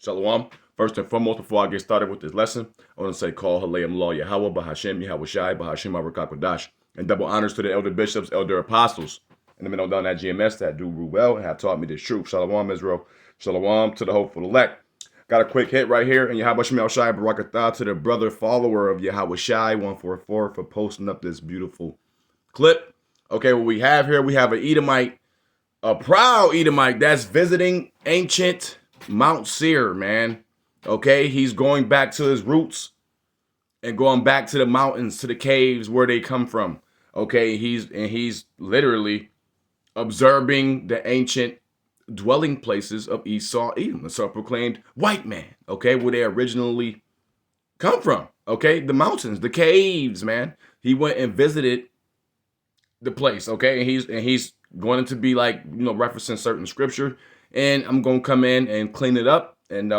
Shalom. First and foremost, before I get started with this lesson, I want to say call Halayim Law Yahweh, Bahashem, Yahweh Shai, Bahashem, Arakakadash, and double honors to the elder bishops, elder apostles, and the men on down at GMS that do rule well and have taught me this truth. Shalom, Israel. Shalom to the hopeful elect. Got a quick hit right here, and Yahweh Shem Shai Barakatah to the brother follower of Yahweh Shai 144 for posting up this beautiful clip. Okay, what we have here, we have an Edomite, a proud Edomite that's visiting ancient Mount Seir, man. Okay, he's going back to his roots and going back to the mountains, to the caves where they come from. Okay, he's literally observing the ancient dwelling places of Esau, Edom, the self-proclaimed white man. Okay, where they originally come from. Okay, the mountains, the caves, man. He went and visited the place. Okay, and he's going to be like, you know, referencing certain scripture, and I'm gonna come in and clean it up and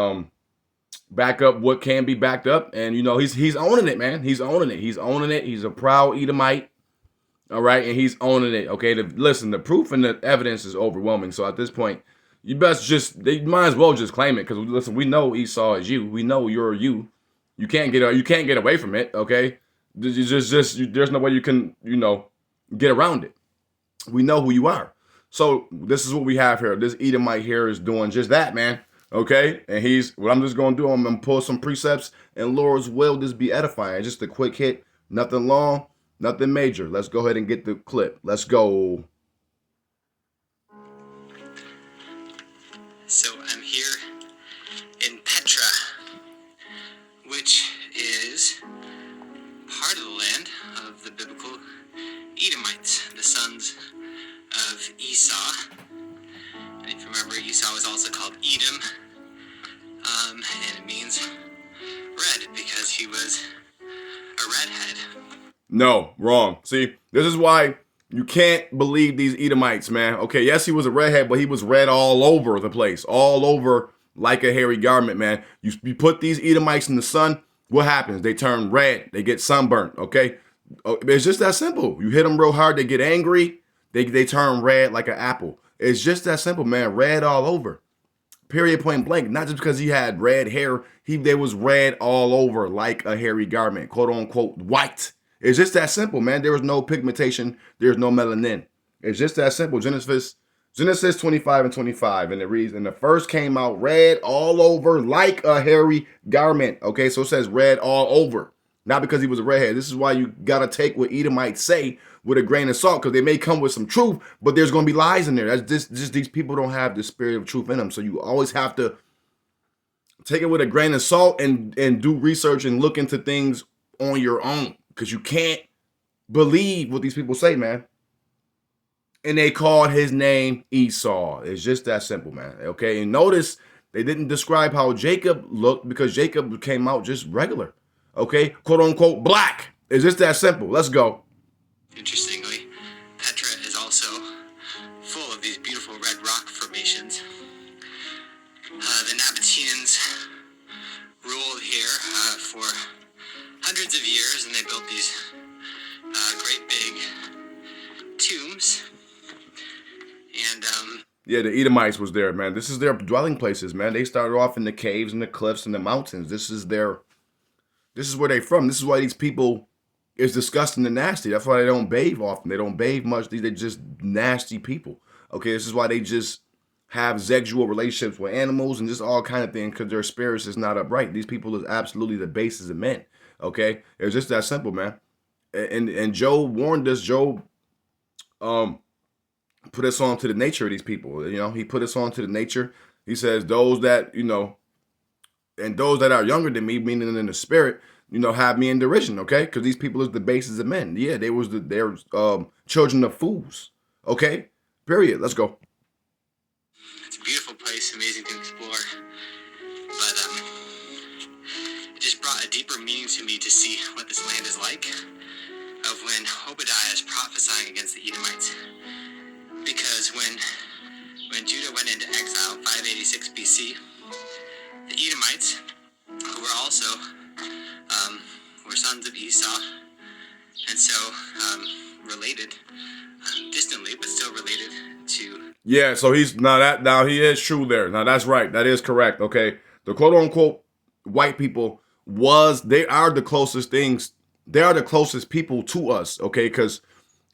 back up what can be backed up. And you know, he's owning it, man. He's owning it. He's owning it. He's a proud Edomite. All right, and he's owning it. Okay, listen, the proof and the evidence is overwhelming. So at this point, you best they might as well just claim it, because listen, we know Esau is you. We know you're you. You can't get away from it. Okay, there's no way you can, you know, get around it. We know who you are. So this is what we have here. This Edomite here is doing just that, man. Okay, and what I'm just gonna do, I'm gonna pull some precepts, and Lord's will just be edifying. Just a quick hit, nothing long, nothing major. Let's go ahead and get the clip. Let's go. So I'm here in Petra, which is part of the land of the biblical Edomites, the sons of Esau. And if you remember, Esau was also called Edom, and it means red because he was a redhead. No, wrong. See, this is why you can't believe these Edomites, man. Okay, yes, he was a redhead, but he was red all over the place, all over like a hairy garment, man. You put these Edomites in the sun, what happens? They turn red. They get sunburnt, okay? It's just that simple. You hit them real hard, they get angry, they turn red like an apple. It's just that simple, man. Red all over. Period, point blank. Not just because he had red hair, they was red all over like a hairy garment, quote unquote white. It's just that simple, man. There was no pigmentation. There's no melanin. It's just that simple. Genesis 25 and 25. And it reads, and the first came out red all over like a hairy garment. Okay, so it says red all over. Not because he was a redhead. This is why you got to take what Edomites say with a grain of salt, because they may come with some truth, but there's going to be lies in there. That's just these people don't have the spirit of truth in them. So you always have to take it with a grain of salt and do research and look into things on your own, because you can't believe what these people say, man. And they called his name Esau. It's just that simple, man. Okay, and notice they didn't describe how Jacob looked, because Jacob came out just regular. Okay, quote unquote black. It's just that simple. Let's go. Interestingly, Petra is also full of these beautiful red rock formations. The Nabateans ruled here for hundreds of years, and they built these great big tombs. And yeah, the Edomites was there, man. This is their dwelling places, man. They started off in the caves and the cliffs and the mountains. This is where they from. This is why these people is disgusting and nasty. That's why they don't bathe often. They don't bathe much. They're just nasty people. Okay, this is why they just have sexual relationships with animals and just all kind of things, because their spirits is not upright. These people is absolutely the basis of men. Okay, it's just that simple, man. And Job warned us. Job put us on to the nature of these people. You know, he put us on to the nature. He says those that, you know, and those that are younger than me, meaning in the spirit, you know, have me in derision, okay? Because these people is the basis of men. Yeah, they're children of fools, okay? Period. Let's go. It's a beautiful place, amazing to explore. But it just brought a deeper meaning to me to see what this land is like, of when Obadiah is prophesying against the Edomites. Because when Judah went into exile, 586 BC, the Edomites, who were also were sons of Esau, and so related, distantly but still related to. Yeah, so now he is true there. Now that's right. That is correct. Okay, The quote unquote white people they are the closest things. They are the closest people to us, okay? Because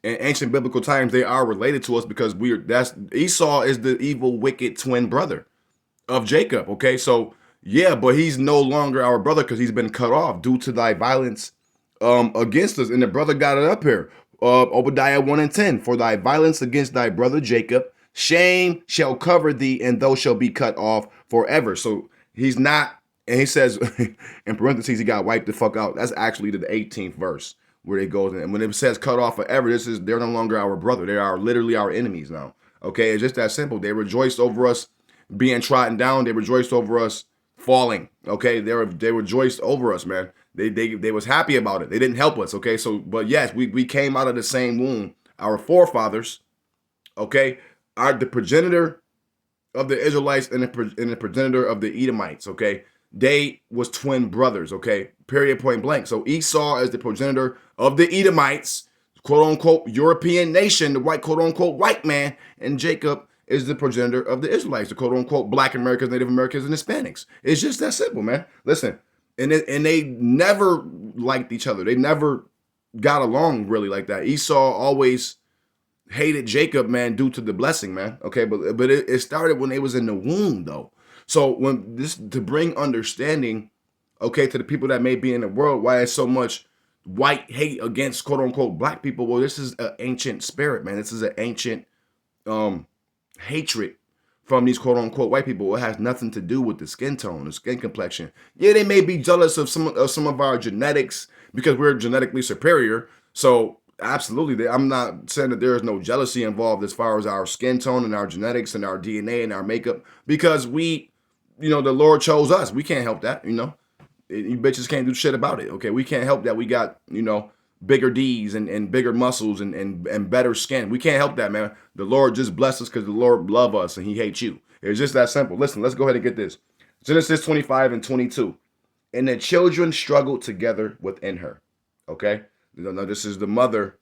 in ancient biblical times, they are related to us because that's Esau is the evil, wicked twin brother of Jacob, okay? So yeah, but he's no longer our brother because he's been cut off due to thy violence against us. And the brother got it up here. Obadiah 1 and 10. For thy violence against thy brother Jacob, shame shall cover thee, and thou shalt be cut off forever. So he's not, and he says in parentheses, he got wiped the fuck out. That's actually the 18th verse where it goes. And when it says cut off forever, they're no longer our brother. They are literally our enemies now. Okay, it's just that simple. They rejoiced over us being trodden down. They rejoiced over us falling. Okay, they rejoiced over us, man. They was happy about it. They didn't help us. Okay, so but yes, we came out of the same womb. Our forefathers, okay, are the progenitor of the Israelites and the progenitor of the Edomites. Okay, they was twin brothers. Okay, period, point blank. So Esau is the progenitor of the Edomites, quote unquote European nation, the white quote unquote white man, and Jacob is the progenitor of the Israelites, the quote unquote Black Americans, Native Americans, and Hispanics. It's just that simple, man. Listen, and they never liked each other. They never got along really like that. Esau always hated Jacob, man, due to the blessing, man. Okay, but it started when they was in the womb, though. So when this to bring understanding, okay, to the people that may be in the world, why there's so much white hate against quote unquote black people. Well, this is an ancient spirit, man. This is an ancient hatred from these quote unquote white people. It has nothing to do with the skin tone, the skin complexion. Yeah, they may be jealous of some of our genetics because we're genetically superior. So absolutely, I'm not saying that there is no jealousy involved as far as our skin tone and our genetics and our DNA and our makeup, because the Lord chose us. We can't help that, You bitches can't do shit about it. Okay, we can't help that we got, bigger D's and bigger muscles and better skin. We can't help that, man. The Lord just bless us because the Lord love us and he hates you. It's just that simple. Listen, let's go ahead and get this. Genesis 25 and 22. And the children struggled together within her. Okay? Now this is the mother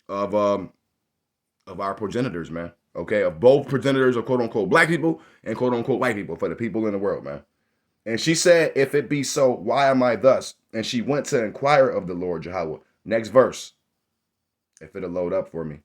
of our progenitors, man. Okay? Of both progenitors of quote unquote black people and quote unquote white people, for the people in the world, man. And she said, if it be so, why am I thus? And she went to inquire of the Lord Jehovah. Next verse, if it'll load up for me.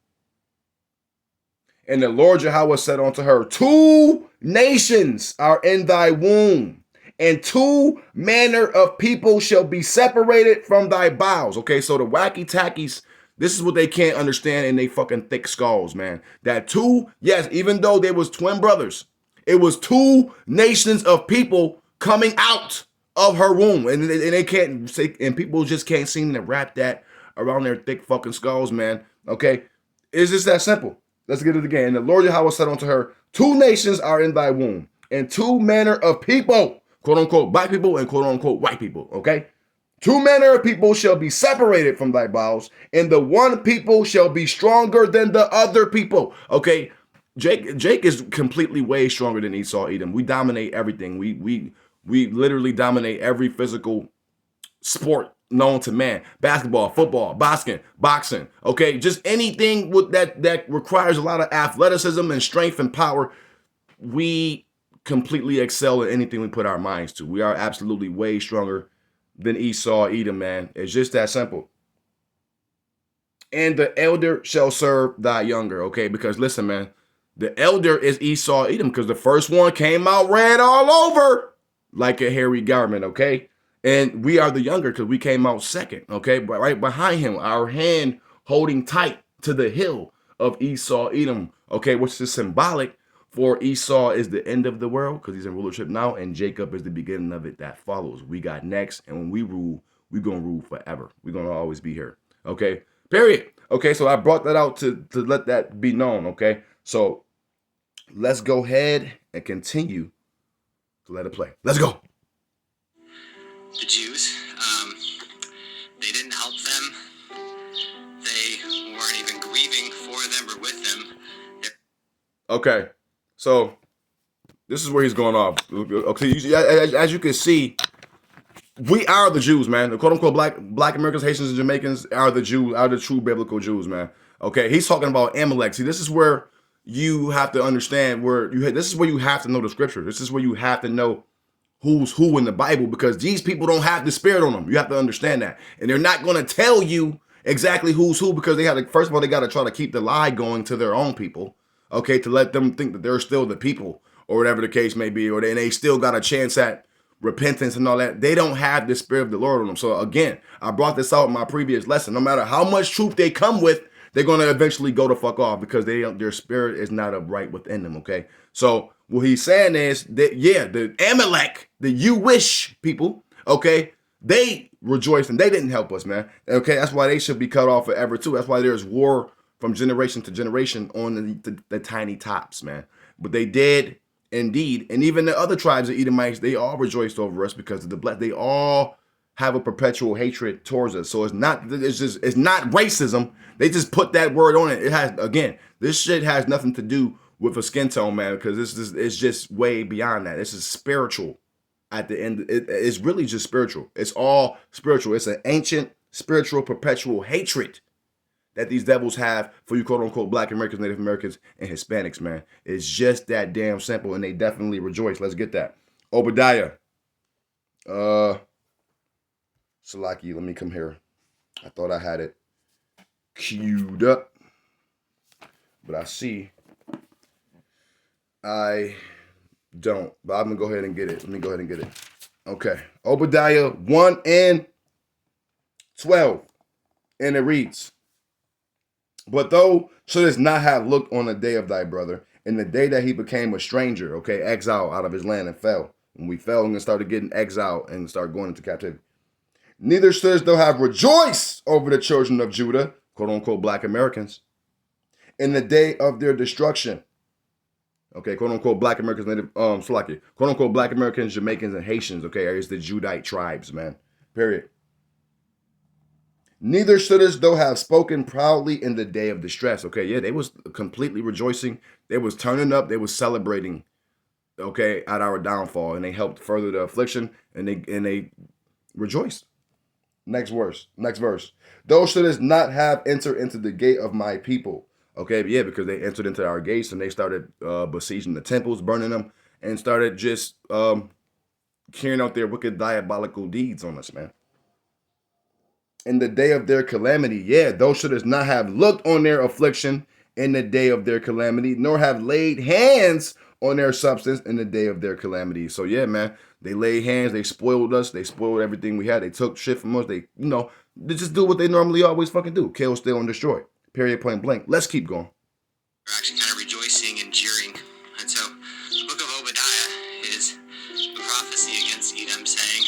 And the Lord Jehovah said unto her, 2 nations are in thy womb, and 2 manner of people shall be separated from thy bowels. Okay, so the wacky tackies, this is what they can't understand in they fucking thick skulls, man. That 2, yes, even though they was twin brothers, it was 2 nations of people coming out of her womb, and they can't say, and people just can't seem to wrap that around their thick fucking skulls, man. Okay, it's just that simple. Let's get it again. And the Lord Yahweh said unto her, 2 nations are in thy womb, and 2 manner of people, quote unquote black people and quote unquote white people. Okay, 2 manner of people shall be separated from thy bowels, and the one people shall be stronger than the other people. Okay, Jake is completely way stronger than Esau Edom. We dominate everything. We literally dominate every physical sport known to man. Basketball, football, boxing. Okay, just anything with that requires a lot of athleticism and strength and power. We completely excel at anything we put our minds to. We are absolutely way stronger than Esau Edom, man. It's just that simple. And the elder shall serve thy younger. Okay, because listen, man, the elder is Esau Edom because the first one came out red all over like a hairy garment, okay? And we are the younger because we came out second, okay? But right behind him, our hand holding tight to the heel of Esau Edom, okay? Which is symbolic for Esau is the end of the world because he's in rulership now, and Jacob is the beginning of it that follows. We got next, and when we rule, we're going to rule forever. We're going to always be here, okay? Period. Okay, so I brought that out to let that be known, okay? So let's go ahead and continue to let it play. Let's go. The Jews, they didn't help them. They weren't even grieving for them or with them. Okay, so this is where he's going off. Okay, as you can see, we are the Jews, man. The quote-unquote black Americans, Haitians, and Jamaicans are the Jews, are the true biblical Jews, man. Okay, he's talking about Amalek. See, this is where you have to understand this is where you have to know the scripture. This is where you have to know who's who in the Bible, because these people don't have the spirit on them. You have to understand that. And they're not going to tell you exactly who's who, because they have to, first of all, they got to try to keep the lie going to their own people, okay, to let them think that they're still the people or whatever the case may be, or they still got a chance at repentance and all that. They don't have the spirit of the Lord on them. So again, I brought this out in my previous lesson. No matter how much truth they come with, they're going to eventually go the fuck off, because their spirit is not upright within them, okay? So what he's saying is that, yeah, the Amalek, the you wish people, okay, they rejoiced and they didn't help us, man. Okay, that's why they should be cut off forever too. That's why there's war from generation to generation on the tiny tops, man. But they did indeed, and even the other tribes of Edomites, they all rejoiced over us because of the blood. They all have a perpetual hatred towards us. So it's not racism. They just put that word on it. It has, again, this shit has nothing to do with a skin tone, man, because it's just way beyond that. This is spiritual. At the end, it's really just spiritual. It's all spiritual. It's an ancient spiritual perpetual hatred that these devils have for you, quote unquote, Black Americans, Native Americans, and Hispanics, man. It's just that damn simple, and they definitely rejoice. Let's get that. Obadiah. Salaki, let me come here. I thought I had it queued up, but I see I don't. But I'm going to go ahead and get it. Let me go ahead and get it. Okay. Obadiah 1 and 12. And it reads, but thou shouldest not have looked on the day of thy brother, in the day that he became a stranger, okay, exiled out of his land and fell. When we fell and started getting exiled and started going into captivity. Neither shouldest thou have rejoiced over the children of Judah, quote unquote, Black Americans, in the day of their destruction. Okay, quote unquote, Black Americans, Native, quote unquote, Black Americans, Jamaicans, and Haitians, okay, it's the Judite tribes, man, period. Neither shouldest thou have spoken proudly in the day of distress. Okay, yeah, they was completely rejoicing. They was turning up. They was celebrating, okay, at our downfall, and they helped further the affliction, and they rejoiced. Next verse. Thou shouldest not have entered into the gate of my people. Okay, yeah, because they entered into our gates and they started besieging the temples, burning them, and started just carrying out their wicked diabolical deeds on us, man. In the day of their calamity, yeah, thou shouldest not have looked on their affliction in the day of their calamity, nor have laid hands on their substance in the day of their calamity. So yeah, man, they laid hands, they spoiled us, they spoiled everything we had, they took shit from us, they just do what they normally always fucking do, kill, steal, and destroy. Period, point blank. Let's keep going. We're actually kind of rejoicing and jeering. And so the book of Obadiah is a prophecy against Edom, saying,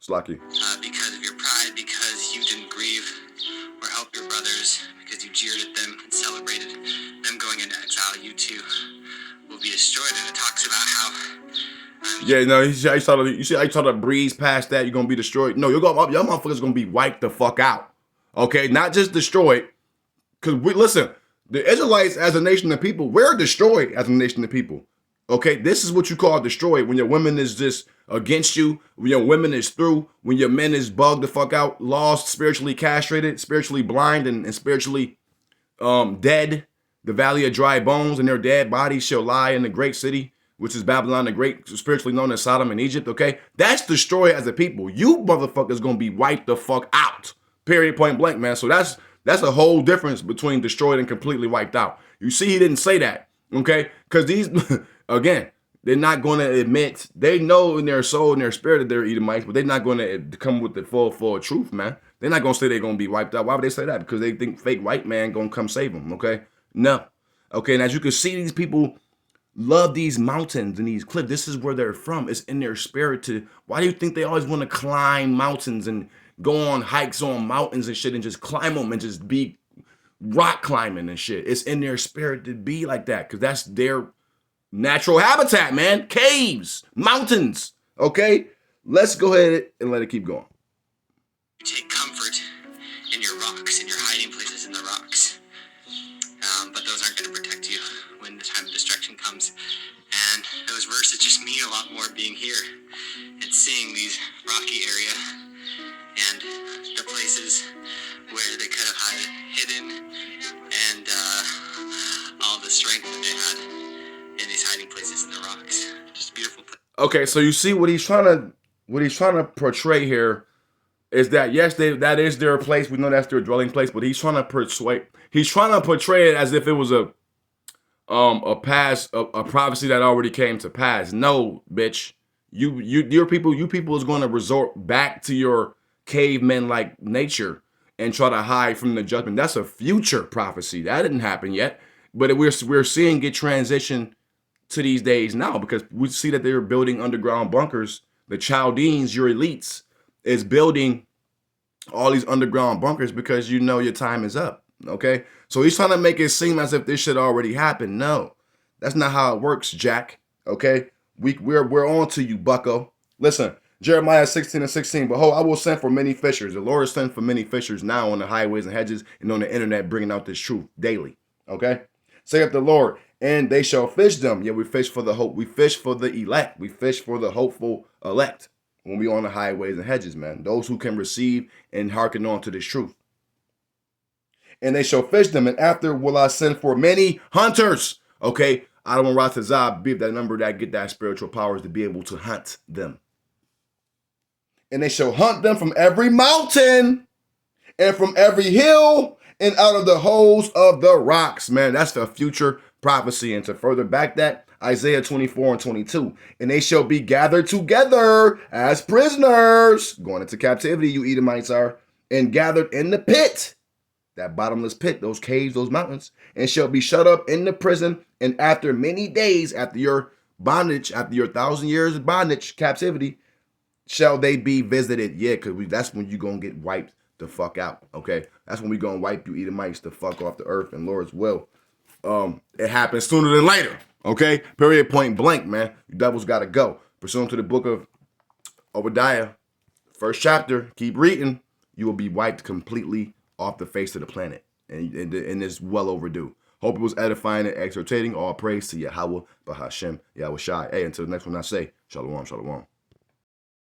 Slacky. because of your pride, because you didn't grieve or help your brothers, because you jeered at them and celebrated them going into exile, you too will be destroyed. And it talks about how yeah, no, you see how you try to breeze past that, you're gonna be destroyed. No, your motherfuckers gonna be wiped the fuck out. Okay, not just destroyed. Cause listen, the Israelites as a nation of people, we're destroyed as a nation of people. Okay, this is what you call destroyed, when your women is just against you, when your women is through, when your men is bugged the fuck out, lost, spiritually castrated, spiritually blind, and spiritually dead. The valley of dry bones, and their dead bodies shall lie in the great city, which is Babylon the Great, spiritually known as Sodom and Egypt, okay? That's destroyed as a people. You motherfuckers gonna be wiped the fuck out. Period, point blank, man. So that's a whole difference between destroyed and completely wiped out. You see, he didn't say that, okay? Because these, again, they're not going to admit, they know in their soul and their spirit that they're Edomites, but they're not going to come with the full truth, man. They're not going to say they're going to be wiped out. Why would they say that? Because they think fake white man going to come save them, okay? No. Okay, and as you can see, these people love these mountains and these cliffs. This is where they're from. It's in their spirit to, why do you think they always want to climb mountains and go on hikes on mountains and shit and just climb them and just be rock climbing and shit? It's in their spirit to be like that because that's their natural habitat, man. Caves, mountains, okay? Let's go ahead and let it keep going. take comfort in your rocks, in your hiding places in the rocks. But those aren't going to protect you when the time of destruction comes. And those verses just mean a lot more being here and seeing these rocky area and the places where they could have had it hidden and all the strength that they had in these hiding places in the rocks. Just a beautiful place. Okay, so you see what he's trying to portray here is that yes, that is their place. We know that's their dwelling place, but he's trying to portray it as if it was a prophecy that already came to pass. No, bitch. Your people is going to resort back to your caveman like nature and try to hide from the judgment. That's a future prophecy. That didn't happen yet, but we're seeing it transition to these days now because we see that they're building underground bunkers. The Chaldeans, your elites, is building all these underground bunkers because you know your time is up. Okay, so he's trying to make it seem as if this shit already happened. No, that's not how it works, Jack. Okay, we're on to you, Bucko. Listen, Jeremiah 16:16. Behold, I will send for many fishers. The Lord is sending for many fishers now on the highways and hedges and on the internet, bringing out this truth daily. Okay, saith the Lord, and they shall fish them. Yeah, we fish for the hope. We fish for the elect. We fish for the hopeful elect when we on the highways and hedges, man. Those who can receive and hearken on to this truth. And they shall fish them, and after will I send for many hunters. Okay, I don't want Ratazah be that number that get that spiritual powers to be able to hunt them. And they shall hunt them from every mountain and from every hill and out of the holes of the rocks. Man, that's the future prophecy. And to further back that, Isaiah 24:22. And they shall be gathered together as prisoners, going into captivity, you Edomites are, and gathered in the pit, that bottomless pit, those caves, those mountains, and shall be shut up in the prison. And after many days, after your bondage, after your 1,000 years of bondage, captivity, shall they be visited. Yeah, because that's when you're going to get wiped the fuck out. Okay, that's when we're going to wipe you Edomites the fuck off the earth. And Lord's will. It happens sooner than later. Okay, period, point blank, man. You devils got to go. Pursuant to the book of Obadiah, first chapter, keep reading. You will be wiped completely off the face of the planet. And it's well overdue. Hope it was edifying and exhortating. All praise to Yahweh, Bahashem, Yahweh Shai. Hey, until the next one I say, Shalom, Shalom.